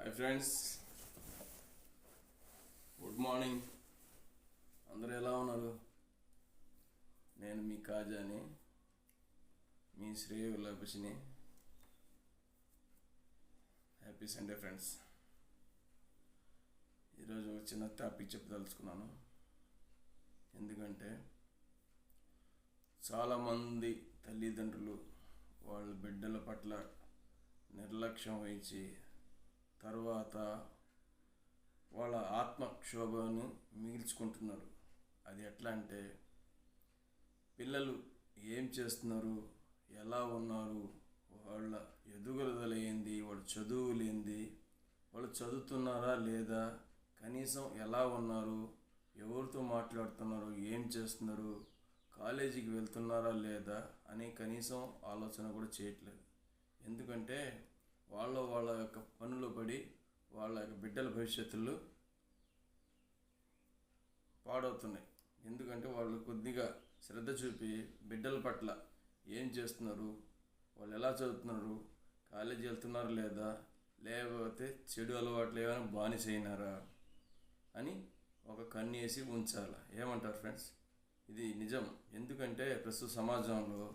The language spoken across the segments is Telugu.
Hi friends, good morning. అందరూ ఎలా ఉన్నారు? నేను మీ కాజాని, మీ శ్రేయోభిలాషిని. Happy Sunday friends. ఈరోజు ఒక చిన్న టాపిక్ చెప్పదలుచుకున్నాను. ఎందుకంటే చాలామంది తల్లిదండ్రులు వాళ్ళ బిడ్డల పట్ల నిర్లక్ష్యం వహించి తర్వాత వాళ్ళ ఆత్మక్షోభను మిగిల్చుకుంటున్నారు. అది ఎట్లా అంటే, పిల్లలు ఏం చేస్తున్నారు, ఎలా ఉన్నారు, వాళ్ళ ఎదుగుదల ఏంది, వాళ్ళ చదువులేంది, వాళ్ళు చదువుతున్నారా లేదా, కనీసం ఎలా ఉన్నారు, ఎవరితో మాట్లాడుతున్నారు, ఏం చేస్తున్నారు, కాలేజీకి వెళ్తున్నారా లేదా అని కనీసం ఆలోచన కూడా చేయట్లేదు. ఎందుకంటే వాళ్ళ యొక్క పనులు పడి వాళ్ళ యొక్క బిడ్డల భవిష్యత్తులు పాడవుతున్నాయి. ఎందుకంటే వాళ్ళు కొద్దిగా శ్రద్ధ చూపి బిడ్డల పట్ల ఏం చేస్తున్నారు, వాళ్ళు ఎలా చదువుతున్నారు, కాలేజీ వెళ్తున్నారు లేదా, లేకపోతే చెడు అలవాట్లు ఏమైనా బానిసైనారా అని ఒక కన్నేసి ఉంచాలి. ఏమంటారు ఫ్రెండ్స్? ఇది నిజం. ఎందుకంటే ప్రస్తుత సమాజంలో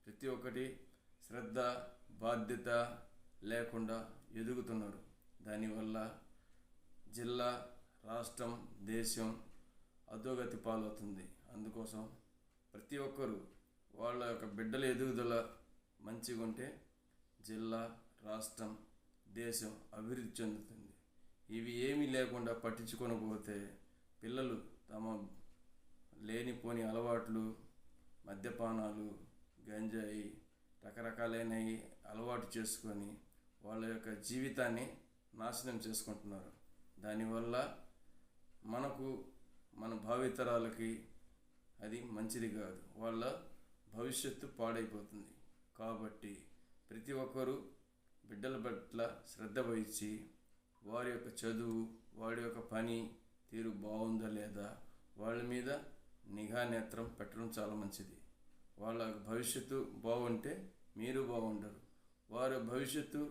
ప్రతి ఒక్కటి శ్రద్ధ బాధ్యత లేకుండా ఎదుగుతున్నారు. దానివల్ల జిల్లా, రాష్ట్రం, దేశం అధోగతి పాలవుతుంది. అందుకోసం ప్రతి ఒక్కరూ వాళ్ళ యొక్క బిడ్డల ఎదుగుదల మంచిగా ఉంటే జిల్లా, రాష్ట్రం, దేశం అభివృద్ధి చెందుతుంది. ఇవి ఏమీ లేకుండా పట్టించుకొనకపోతే పిల్లలు తమ లేనిపోని అలవాట్లు, మద్యపానాలు, గంజాయి, రకరకాలైనవి అలవాటు చేసుకొని వాళ్ళ యొక్క జీవితాన్ని నాశనం చేసుకుంటున్నారు. దానివల్ల మన భావితరాలకి అది మంచిది కాదు. వాళ్ళ భవిష్యత్తు పాడైపోతుంది. కాబట్టి ప్రతి ఒక్కరూ బిడ్డల పట్ల శ్రద్ధ వహించి వారి యొక్క చదువు, వాడి యొక్క పని తీరు బాగుందా లేదా, వాళ్ళ మీద నిఘా నేత్రం పెట్టడం చాలా మంచిది. వాళ్ళ భవిష్యత్తు బాగుంటే మీరు బాగుంటారు. వారి భవిష్యత్తు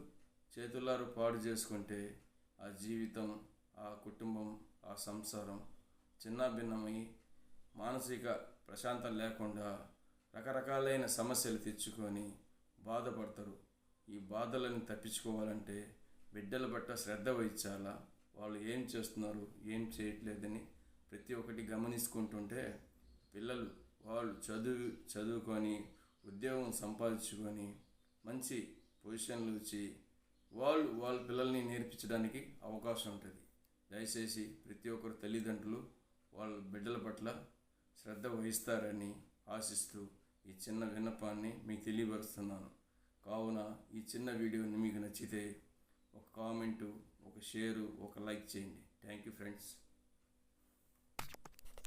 చేతులారు పాడు చేసుకుంటే ఆ జీవితం, ఆ కుటుంబం, ఆ సంసారం చిన్నాభిన్నమై మానసిక ప్రశాంతత లేకుండా రకరకాలైన సమస్యలు తెచ్చుకొని బాధపడతారు. ఈ బాధలను తప్పించుకోవాలంటే బిడ్డల పట్ల శ్రద్ధ వహించాలా. వాళ్ళు ఏం చేస్తున్నారు, ఏం చేయట్లేదని ప్రతి ఒక్కటి గమనించుకుంటుంటే పిల్లలు వాళ్ళు చదువుకొని ఉద్యోగం సంపాదించుకొని మంచి పొజిషన్లు వచ్చి వాళ్ళ పిల్లల్ని నేర్పించడానికి అవకాశం ఉంటుంది. దయచేసి ప్రతి ఒక్కరు తల్లిదండ్రులు వాళ్ళ బిడ్డల పట్ల శ్రద్ధ వహిస్తారని ఆశిస్తూ ఈ చిన్న విన్నపాన్ని మీకు తెలియపరుస్తున్నాను. కావున ఈ చిన్న వీడియోని మీకు నచ్చితే ఒక కామెంటు, ఒక షేరు, ఒక లైక్ చేయండి. Thank you friends.